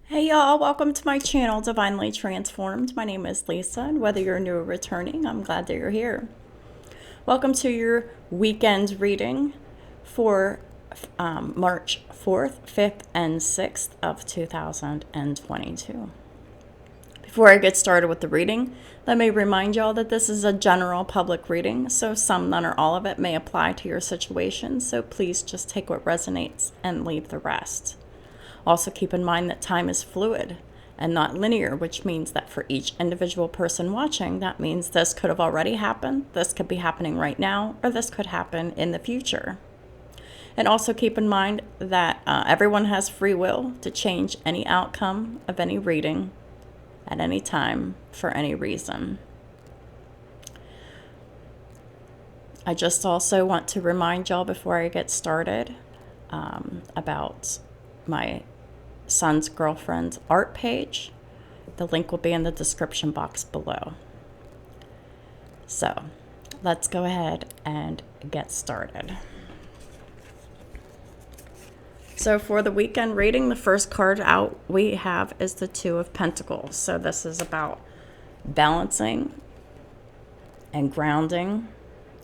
Hey y'all, welcome to my channel, Divinely Transformed. My name is Lisa, and whether you're new or returning, I'm glad that you're here. Welcome to your weekend reading for March 4th, 5th, and 6th of 2022. Before I get started with the reading, let me remind y'all that this is a general public reading, so some, none, or all of it may apply to your situation, so please just take what resonates and leave the rest. Also keep in mind that time is fluid and not linear, which means that for each individual person watching, that means this could have already happened, this could be happening right now, or this could happen in the future. And also keep in mind that everyone has free will to change any outcome of any reading at any time for any reason. I just also want to remind y'all before I get started about my son's girlfriend's art page. The link will be in the description box below. So let's go ahead and get started. So for the weekend reading, the first card out we have is the Two of Pentacles. So this is about balancing and grounding,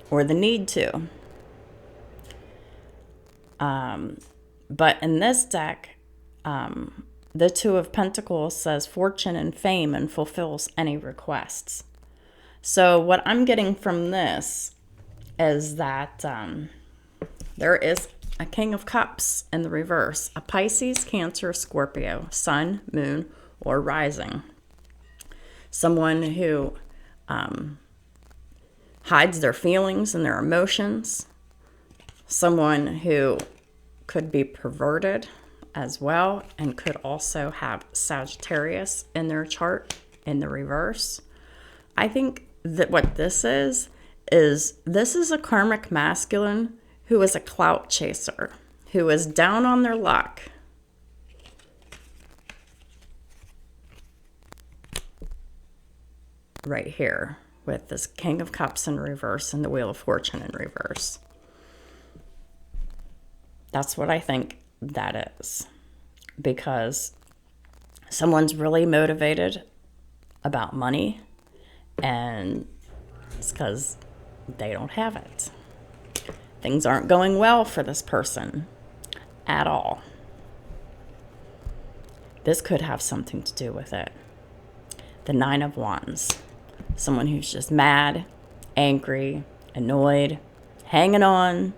or the need to. But in this deck, the Two of Pentacles says fortune and fame and fulfills any requests. So what I'm getting from this is that there is a King of Cups in the reverse, a Pisces, Cancer, Scorpio, Sun, Moon, or Rising. Someone who hides their feelings and their emotions. Someone who could be perverted as well, and could also have Sagittarius in their chart in the reverse. I think that what this is a karmic masculine who is a clout chaser, who is down on their luck. Right here with this King of Cups in reverse and the Wheel of Fortune in reverse. That's what I think that is, because someone's really motivated about money, and it's because they don't have it. Things aren't going well for this person at all. This could have something to do with it. The Nine of Wands. Someone who's just mad, angry, annoyed, hanging on.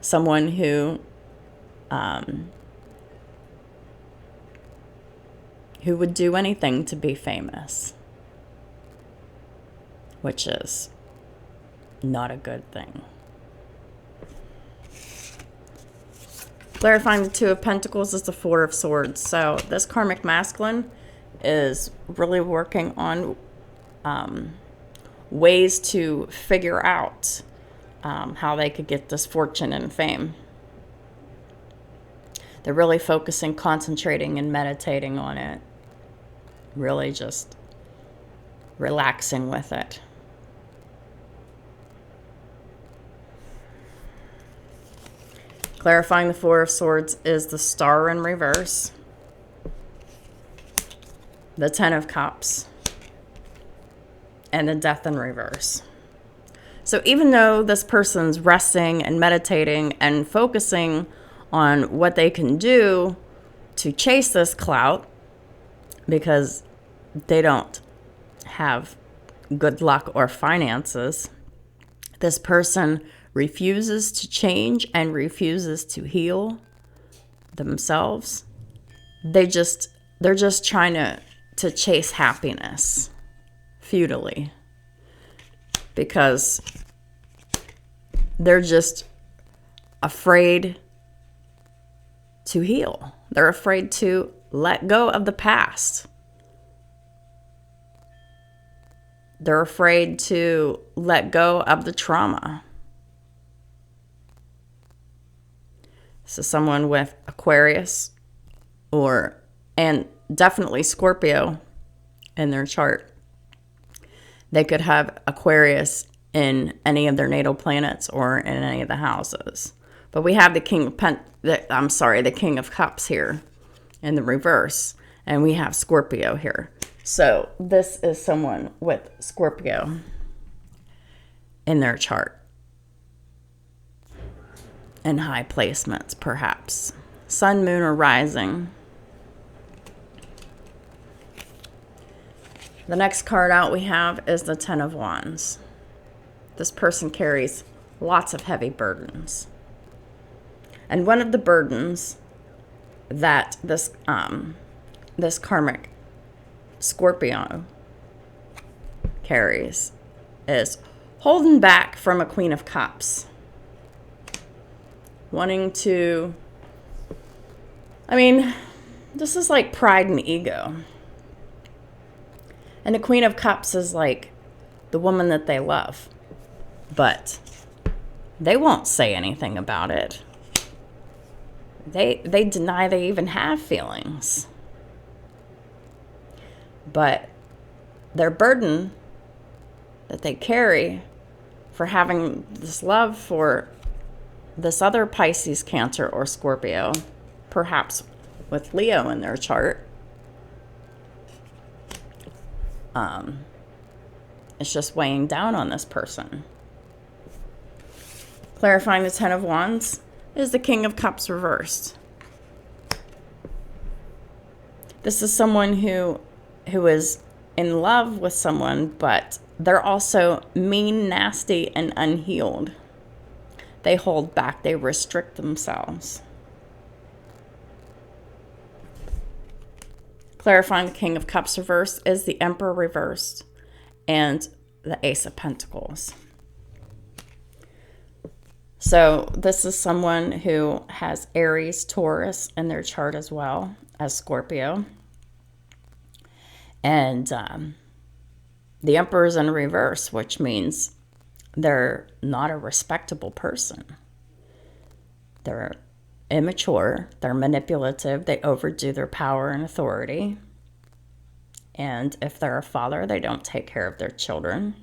Someone who would do anything to be famous, which is not a good thing. Clarifying the Two of Pentacles is the Four of Swords. So this karmic masculine is really working on ways to figure out how they could get this fortune and fame. They're really focusing, concentrating, and meditating on it. Really just relaxing with it. Clarifying the Four of Swords is the Star in reverse, the Ten of Cups, and the Death in reverse. So even though this person's resting and meditating and focusing on what they can do to chase this clout, because they don't have good luck or finances, this person refuses to change and refuses to heal themselves. They're just trying to chase happiness futilely, because they're just afraid to heal. They're afraid to let go of the past. They're afraid to let go of the trauma. So someone with Aquarius and definitely Scorpio in their chart. They could have Aquarius in any of their natal planets or in any of the houses. But we have the King of the King of Cups here in the reverse. And we have Scorpio here. So this is someone with Scorpio in their chart. And high placements, perhaps. Sun, moon, or rising. The next card out we have is the Ten of Wands. This person carries lots of heavy burdens. And one of the burdens that this karmic Scorpio carries is holding back from a Queen of Cups. Wanting to, this is like pride and ego. And the Queen of Cups is like the woman that they love. But they won't say anything about it. They deny they even have feelings. But their burden that they carry for having this love for this other Pisces, Cancer, or Scorpio, perhaps with Leo in their chart, it's just weighing down on this person. Clarifying the Ten of Wands is the King of Cups reversed. This is someone who is in love with someone, but they're also mean, nasty, and unhealed. They hold back. They restrict themselves. Clarifying the King of Cups reversed is the Emperor reversed and the Ace of Pentacles. So this is someone who has Aries, Taurus in their chart as well as Scorpio. And the Emperor's in reverse, which means they're not a respectable person. They're immature, they're manipulative, they overdo their power and authority. And if they're a father, they don't take care of their children.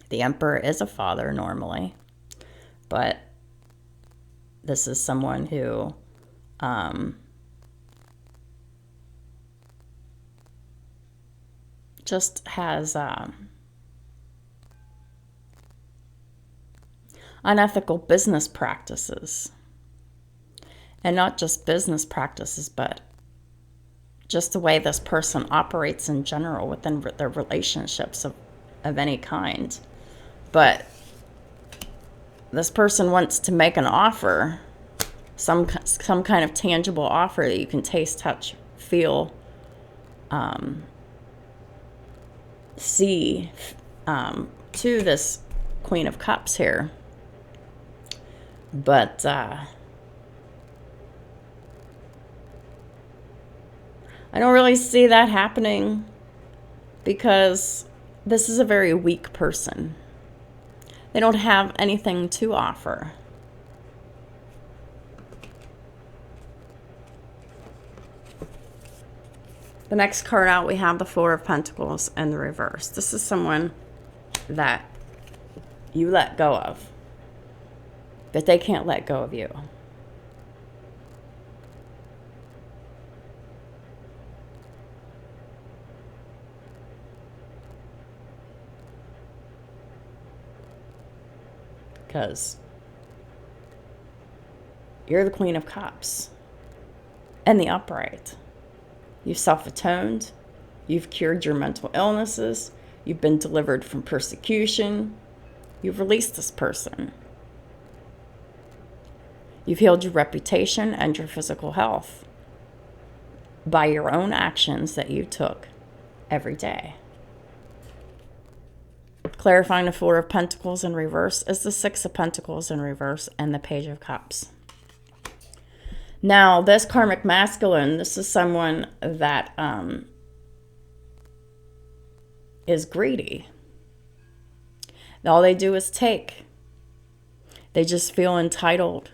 The Emperor is a father normally, but this is someone who just has unethical business practices. And not just business practices, but just the way this person operates in general within their relationships of any kind. But this person wants to make an offer, some kind of tangible offer that you can taste, touch, feel, see, to this Queen of Cups here. But I don't really see that happening because this is a very weak person. They don't have anything to offer. The next card out, we have the Four of Pentacles in the reverse. This is someone that you let go of, but they can't let go of you. Because you're the Queen of Cups and the upright. You've self-atoned. You've cured your mental illnesses. You've been delivered from persecution. You've released this person. You've healed your reputation and your physical health by your own actions that you took every day. Clarifying the Four of Pentacles in reverse is the Six of Pentacles in reverse and the Page of Cups. Now, this karmic masculine, this is someone that is greedy. All they do is take. They just feel entitled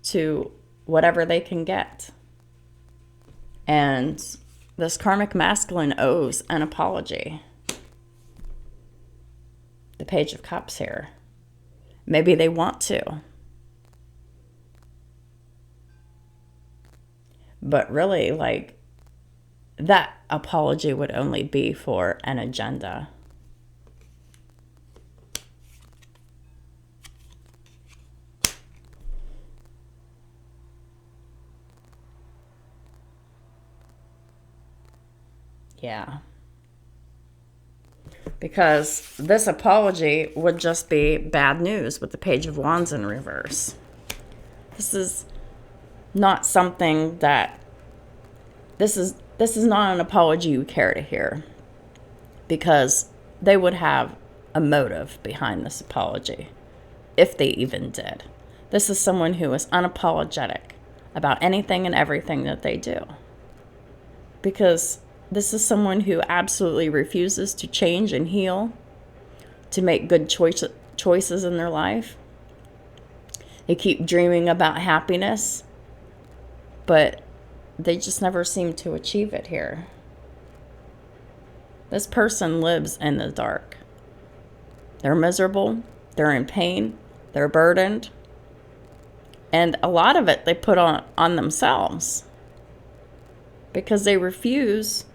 to whatever they can get. And this karmic masculine owes an apology. The Page of Cups here. Maybe they want to. But really, like, that apology would only be for an agenda. Yeah. Because this apology would just be bad news with the Page of Wands in reverse. This is not something that, this is not an apology you care to hear, because they would have a motive behind this apology, if they even did. This is someone who is unapologetic about anything and everything that they do, because this is someone who absolutely refuses to change and heal, to make good choices in their life. They keep dreaming about happiness, but they just never seem to achieve it here. This person lives in the dark. They're miserable, they're in pain, they're burdened, and a lot of it they put on themselves, because they refuse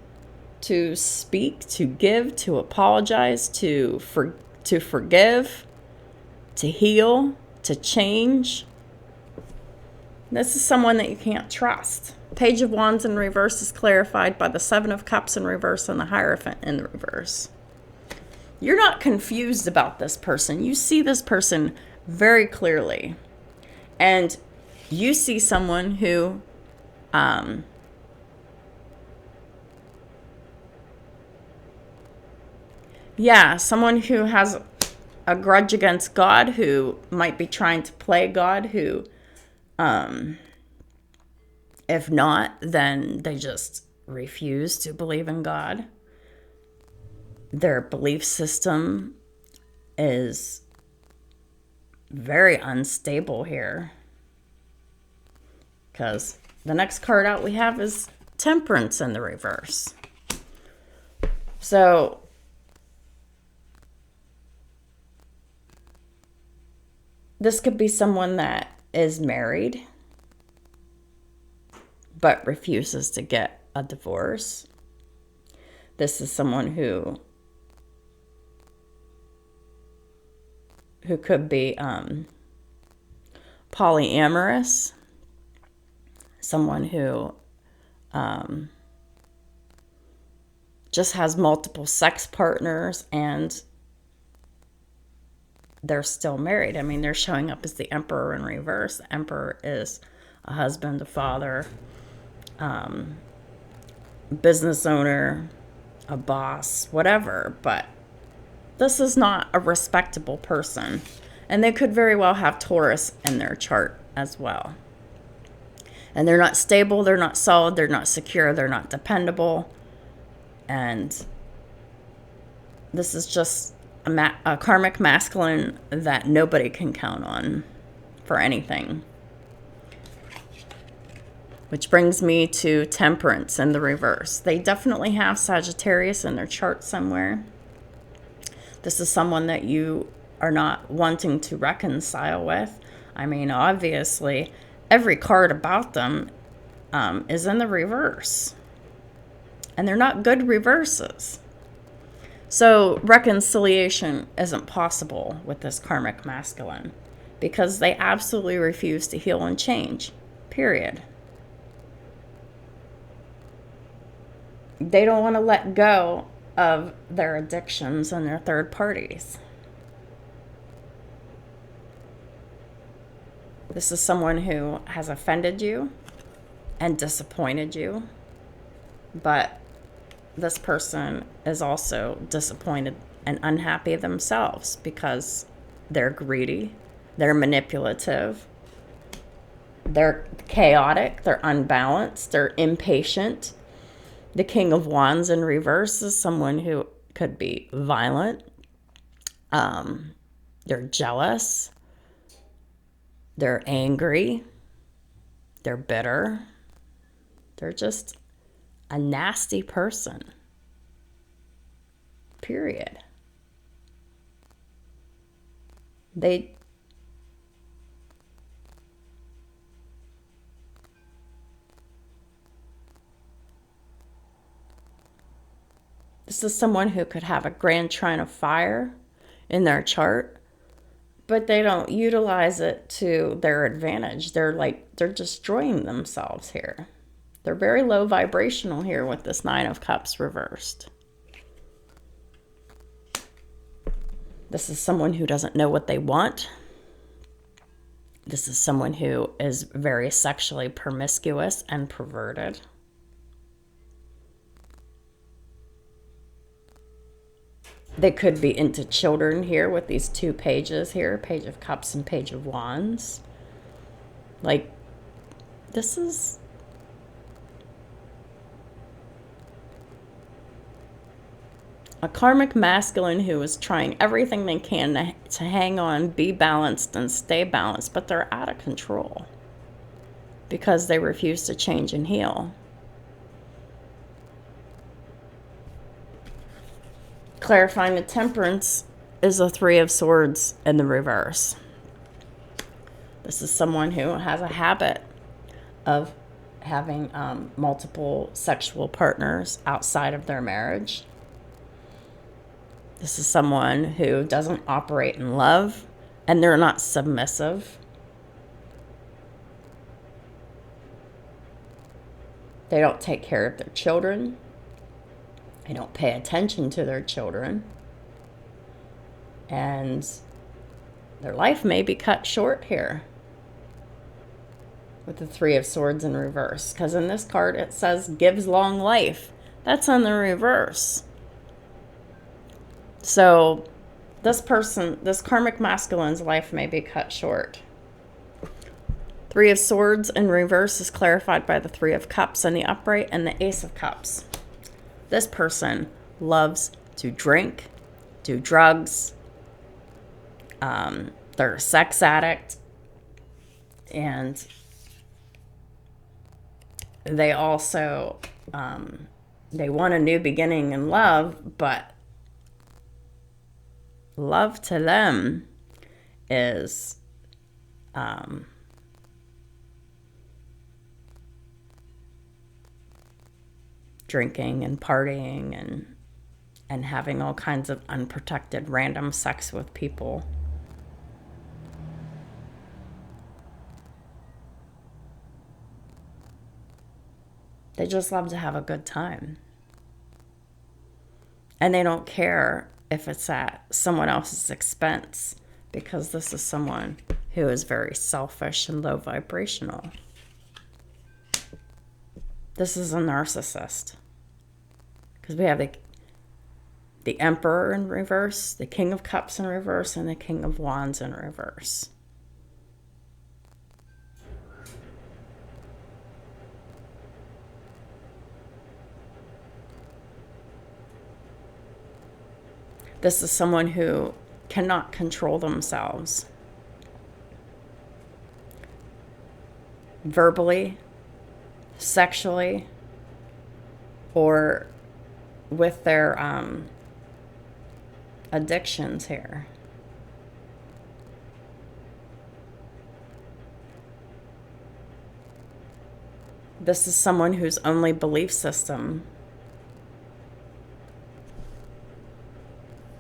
to speak, to give, to apologize, to forgive, to heal, to change. This is someone that you can't trust. Page of Wands in reverse is clarified by the Seven of Cups in reverse and the Hierophant in the reverse. You're not confused about this person. You see this person very clearly. And you see someone who someone who has a grudge against God, who might be trying to play God, who, if not, then they just refuse to believe in God. Their belief system is very unstable here, because the next card out we have is Temperance in the reverse. So this could be someone that is married but refuses to get a divorce. This is someone who could be polyamorous, someone who just has multiple sex partners and they're still married. I mean, they're showing up as the Emperor in reverse. The Emperor is a husband, a father, business owner, a boss, whatever. But this is not a respectable person. And they could very well have Taurus in their chart as well. And they're not stable, they're not solid, they're not secure, they're not dependable. And this is just a karmic masculine that nobody can count on for anything. Which brings me to Temperance in the reverse. They definitely have Sagittarius in their chart somewhere. This is someone that you are not wanting to reconcile with. I mean, obviously, every card about them is in the reverse. And they're not good reverses. So reconciliation isn't possible with this karmic masculine, because they absolutely refuse to heal and change, period. They don't want to let go of their addictions and their third parties. This is someone who has offended you and disappointed you, but this person is also disappointed and unhappy themselves because they're greedy, they're manipulative, they're chaotic, they're unbalanced, they're impatient. The King of Wands in reverse is someone who could be violent, they're jealous, they're angry, they're bitter, they're just a nasty person, period. They This is someone who could have a grand trine of fire in their chart, but they don't utilize it to their advantage. They're destroying themselves here. They're very low vibrational here with this Nine of Cups reversed. This is someone who doesn't know what they want. This is someone who is very sexually promiscuous and perverted. They could be into children here with these two pages here, Page of Cups and Page of Wands. Like, this is... a karmic masculine who is trying everything they can to hang on, be balanced, and stay balanced, but they're out of control because they refuse to change and heal. Clarifying the Temperance is a Three of Swords in the reverse. This is someone who has a habit of having multiple sexual partners outside of their marriage. This is someone who doesn't operate in love, and they're not submissive. They don't take care of their children. They don't pay attention to their children. And their life may be cut short here with the Three of Swords in reverse. Because in this card it says gives long life. That's on the reverse. So this person, this karmic masculine's life may be cut short. Three of Swords in reverse is clarified by the Three of Cups in the upright and the Ace of Cups. This person loves to drink, do drugs. They're a sex addict. And they also, they want a new beginning in love, but love to them is drinking and partying and having all kinds of unprotected random sex with people. They just love to have a good time. And they don't care if it's at someone else's expense, because this is someone who is very selfish and low vibrational. This is a narcissist. Because we have the Emperor in reverse, the King of Cups in reverse, and the King of Wands in reverse. This is someone who cannot control themselves verbally, sexually, or with their addictions here. This is someone whose only belief system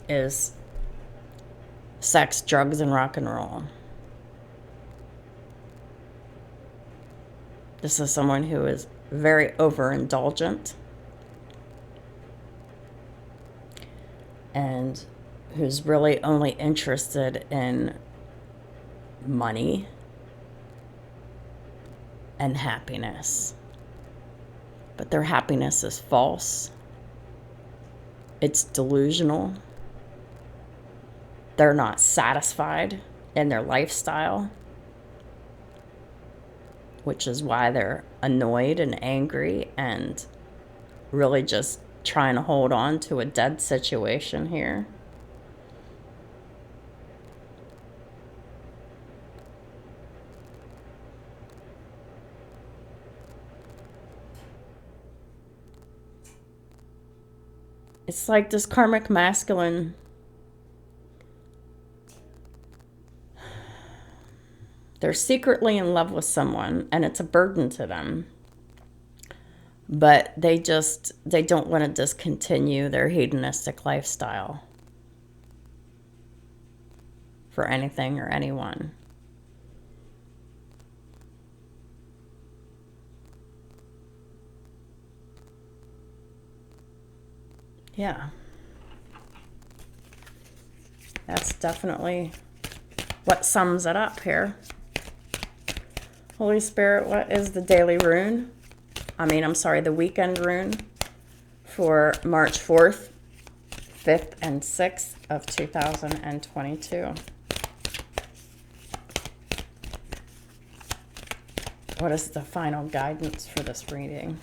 is sex, drugs, and rock and roll. This is someone who is very overindulgent and who's really only interested in money and happiness. But their happiness is false. It's delusional. They're not satisfied in their lifestyle, which is why they're annoyed and angry and really just trying to hold on to a dead situation here. It's like this karmic masculine they're secretly in love with someone, and it's a burden to them. but they don't want to discontinue their hedonistic lifestyle for anything or anyone. Yeah. That's definitely what sums it up here. Holy Spirit, what is the daily rune? The weekend rune for March 4th, 5th, and 6th of 2022. What is the final guidance for this reading?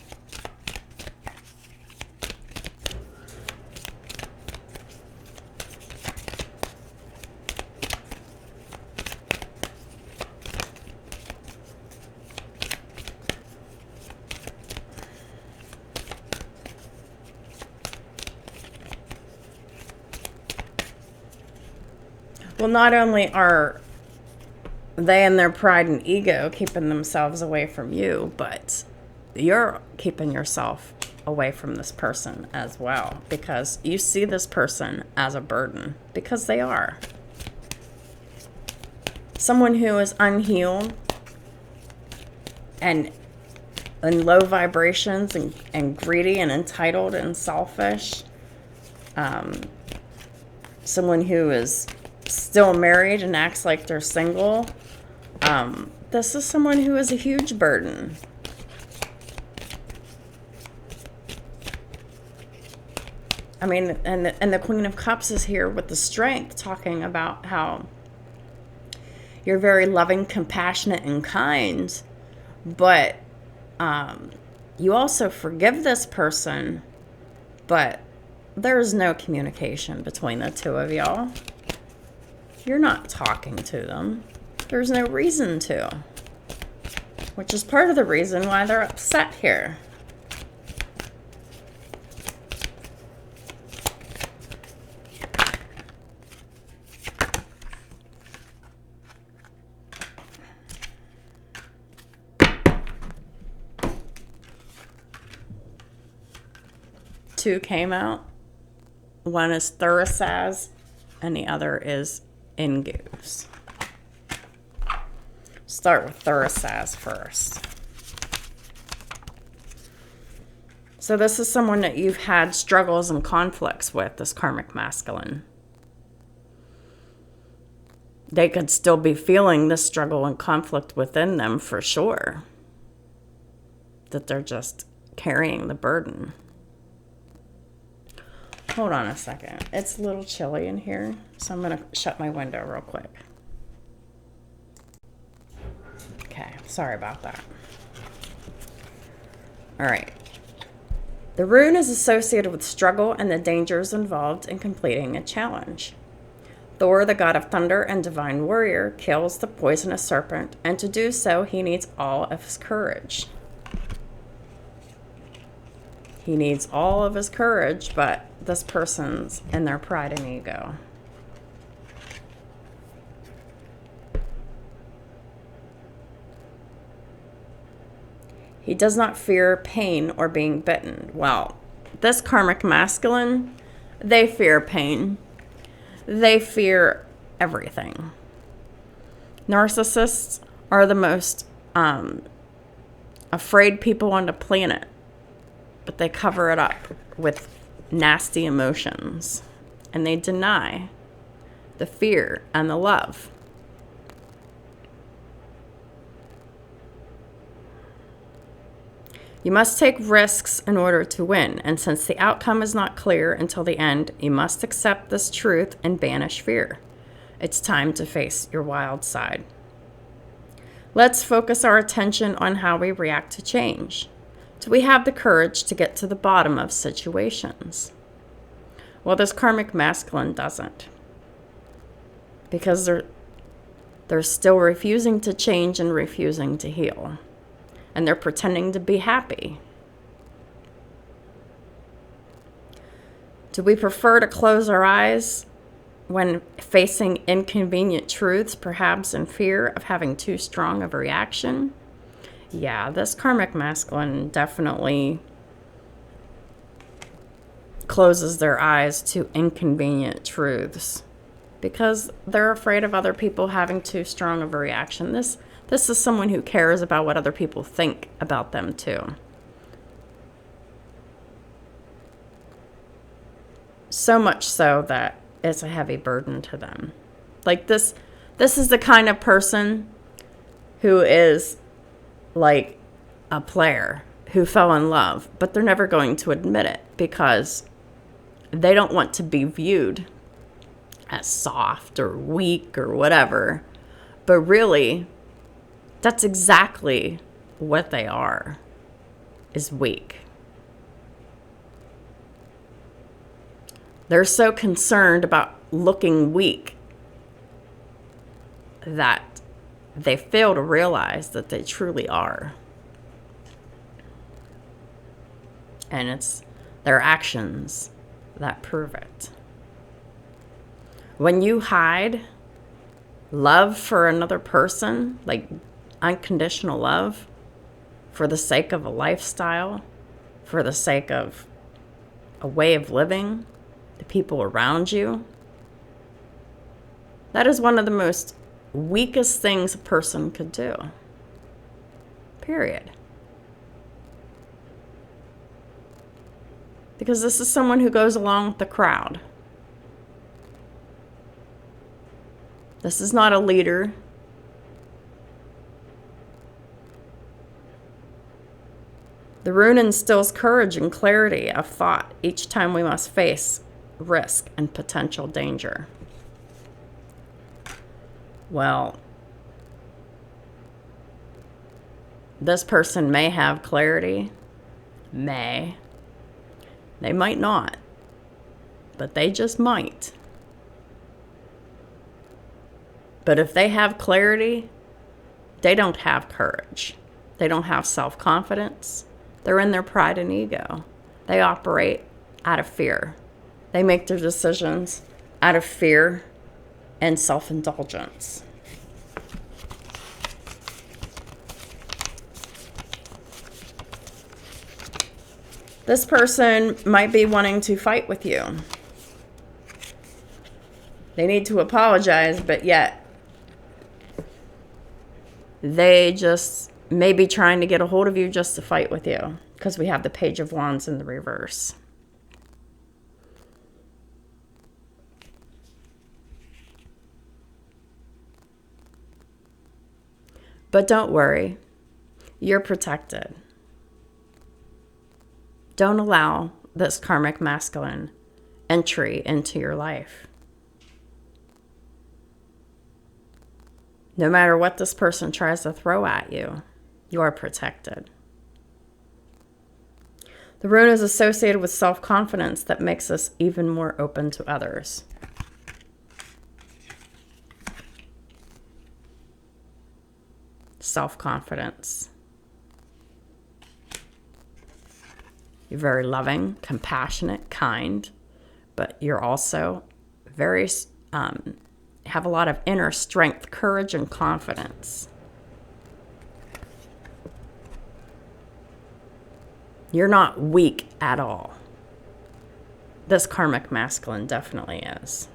Well, not only are they and their pride and ego keeping themselves away from you, but you're keeping yourself away from this person as well, because you see this person as a burden, because they are. Someone who is unhealed and in low vibrations and greedy and entitled and selfish. Someone who is still married and acts like they're single. This is someone who is a huge burden. And the Queen of Cups is here with the Strength, talking about how you're very loving, compassionate, and kind, but you also forgive this person, but there's no communication between the two of y'all. You're not talking to them. There's no reason to, which is part of the reason why they're upset here. Two came out. One is Thurisaz and the other is Ingoos. Start with Thurisaz first. So this is someone that you've had struggles and conflicts with, this karmic masculine. They could still be feeling this struggle and conflict within them for sure. That they're just carrying the burden. Hold on a second. It's a little chilly in here, so I'm going to shut my window real quick. Okay, sorry about that. All right. The rune is associated with struggle and the dangers involved in completing a challenge. Thor, the god of thunder and divine warrior, kills the poisonous serpent, and to do so, he needs all of his courage. He needs all of his courage, but this person's in their pride and ego. He does not fear pain or being bitten. Well, this karmic masculine, they fear pain. They fear everything. Narcissists are the most afraid people on the planet, but they cover it up with nasty emotions, and they deny the fear and the love. You must take risks in order to win, and since the outcome is not clear until the end, you must accept this truth and banish fear. It's time to face your wild side. Let's focus our attention on how we react to change. Do we have the courage to get to the bottom of situations? Well, this karmic masculine doesn't, because they're still refusing to change and refusing to heal. And they're pretending to be happy. Do we prefer to close our eyes when facing inconvenient truths, perhaps in fear of having too strong of a reaction? Yeah, this karmic masculine definitely closes their eyes to inconvenient truths because they're afraid of other people having too strong of a reaction. This is someone who cares about what other people think about them too. So much so that it's a heavy burden to them. Like this is the kind of person who is like a player who fell in love, but they're never going to admit it because they don't want to be viewed as soft or weak or whatever. But really, that's exactly what they are, is weak. They're so concerned about looking weak that they fail to realize that they truly are. And it's their actions that prove it. When you hide love for another person, like unconditional love, for the sake of a lifestyle, for the sake of a way of living, the people around you, that is one of the most weakest things a person could do. Period. Because this is someone who goes along with the crowd. This is not a leader. The rune instills courage and clarity of thought each time we must face risk and potential danger. Well, this person may have clarity. They might not, but they just might. But if they have clarity, they don't have courage. They don't have self-confidence. They're in their pride and ego. They operate out of fear. They make their decisions out of fear and self-indulgence. This person might be wanting to fight with you. They need to apologize, but yet they just may be trying to get a hold of you just to fight with you, because we have the Page of Wands in the reverse. But don't worry, you're protected. Don't allow this karmic masculine entry into your life. No matter what this person tries to throw at you, you are protected. The rune is associated with self-confidence that makes us even more open to others. Self-confidence. You're very loving, compassionate, kind, but you're also very, have a lot of inner strength, courage, and confidence. You're not weak at all. This karmic masculine definitely is.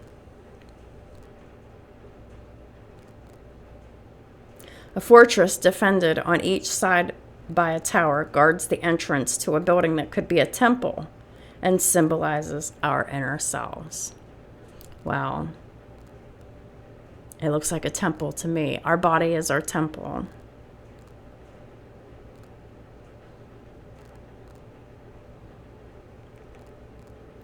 A fortress defended on each side by a tower guards the entrance to a building that could be a temple and symbolizes our inner selves. Wow. It looks like a temple to me. Our body is our temple.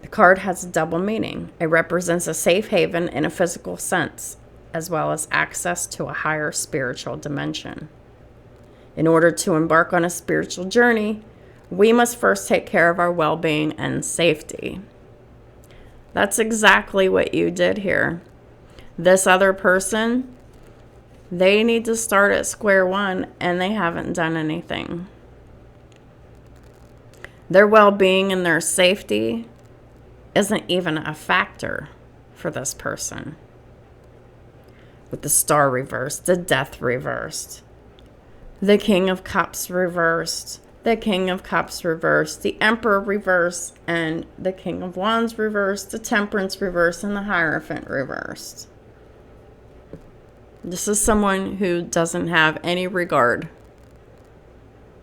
The card has a double meaning. It represents a safe haven in a physical sense, as well as access to a higher spiritual dimension. In order to embark on a spiritual journey, we must first take care of our well-being and safety. That's exactly what you did here. This other person, they need to start at square one, and they haven't done anything. Their well-being and their safety isn't even a factor for this person. With the Star reversed, the Death reversed, the King of Cups reversed, the King of Cups reversed, the Emperor reversed, and the King of Wands reversed, the Temperance reversed, and the Hierophant reversed. This is someone who doesn't have any regard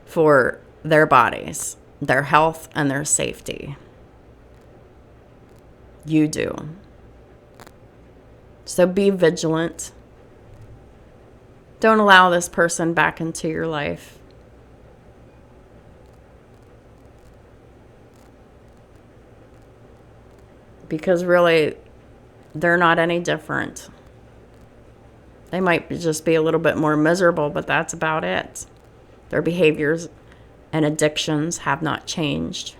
for their bodies, their health, and their safety. You do. So be vigilant. Don't allow this person back into your life. Because really, they're not any different. They might just be a little bit more miserable, but that's about it. Their behaviors and addictions have not changed.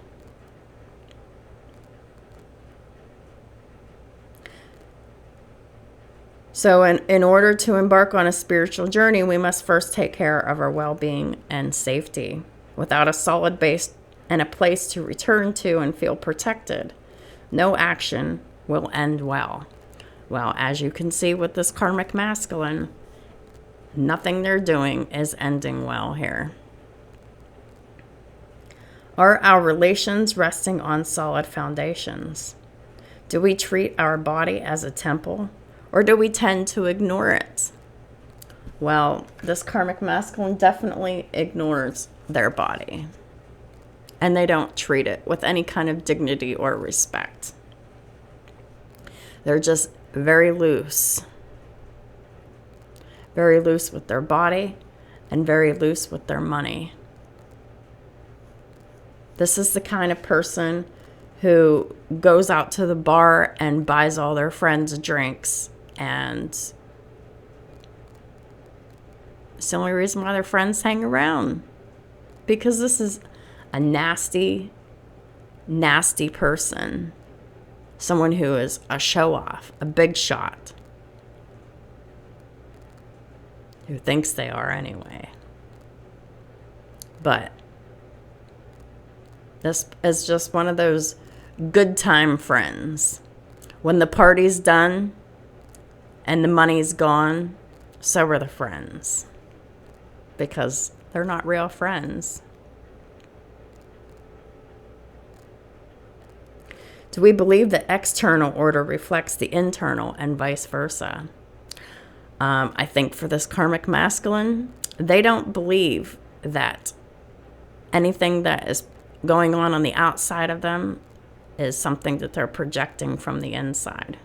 So in order to embark on a spiritual journey, we must first take care of our well-being and safety. Without a solid base and a place to return to and feel protected, no action will end well. Well, as you can see with this karmic masculine, nothing they're doing is ending well here. Are our relations resting on solid foundations? Do we treat our body as a temple, or do we tend to ignore it? Well, this karmic masculine definitely ignores their body, and they don't treat it with any kind of dignity or respect. They're just very loose with their body and very loose with their money. This is the kind of person who goes out to the bar and buys all their friends drinks, and it's the only reason why their friends hang around, because this is a nasty, nasty person. Someone who is a show-off, a big shot, who thinks they are anyway. But this is just one of those good time friends. When the party's done and the money's gone, so are the friends. Because they're not real friends. Do we believe that external order reflects the internal and vice versa? I think for this karmic masculine, they don't believe that anything that is going on the outside of them is something that they're projecting from the inside.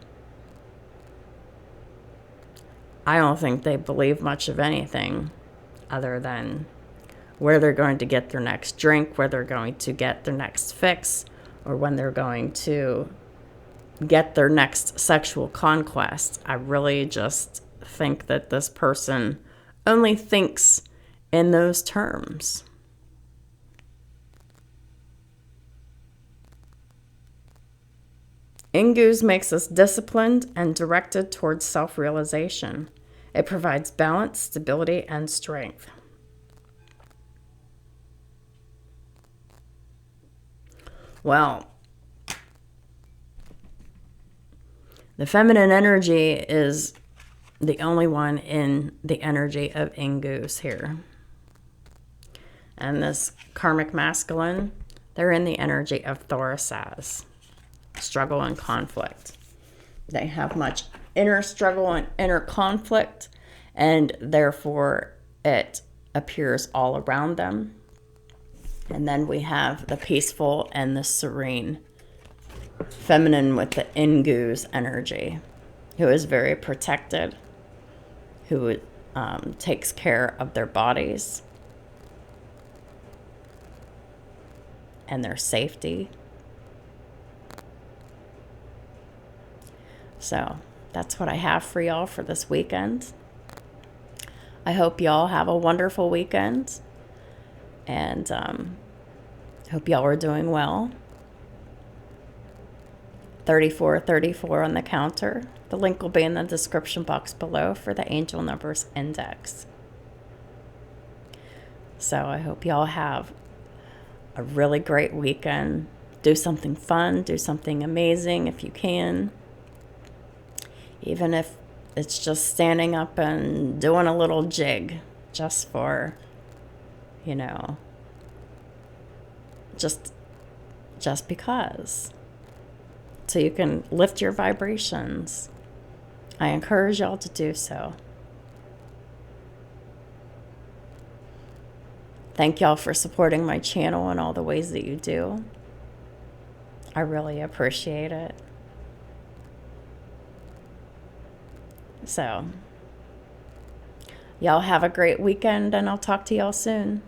I don't think they believe much of anything other than where they're going to get their next drink, where they're going to get their next fix, or when they're going to get their next sexual conquest. I really just think that this person only thinks in those terms. Ingus makes us disciplined and directed towards self-realization. It provides balance, stability, and strength. Well, the feminine energy is the only one in the energy of Ingus here. And this karmic masculine, they're in the energy of Thorisaz, struggle and conflict. They have much inner struggle and inner conflict, and therefore it appears all around them. And then we have the peaceful and the serene feminine with the Ingus energy, who is very protected, who takes care of their bodies and their safety. So that's what I have for y'all for this weekend. I hope y'all have a wonderful weekend, and hope y'all are doing well. 3434 on the counter. The link will be in the description box below for the Angel Numbers Index. So I hope y'all have a really great weekend. Do something fun, do something amazing if you can. Even if it's just standing up and doing a little jig just for, just because. So you can lift your vibrations. I encourage y'all to do so. Thank y'all for supporting my channel in all the ways that you do. I really appreciate it. So, y'all have a great weekend, and I'll talk to y'all soon.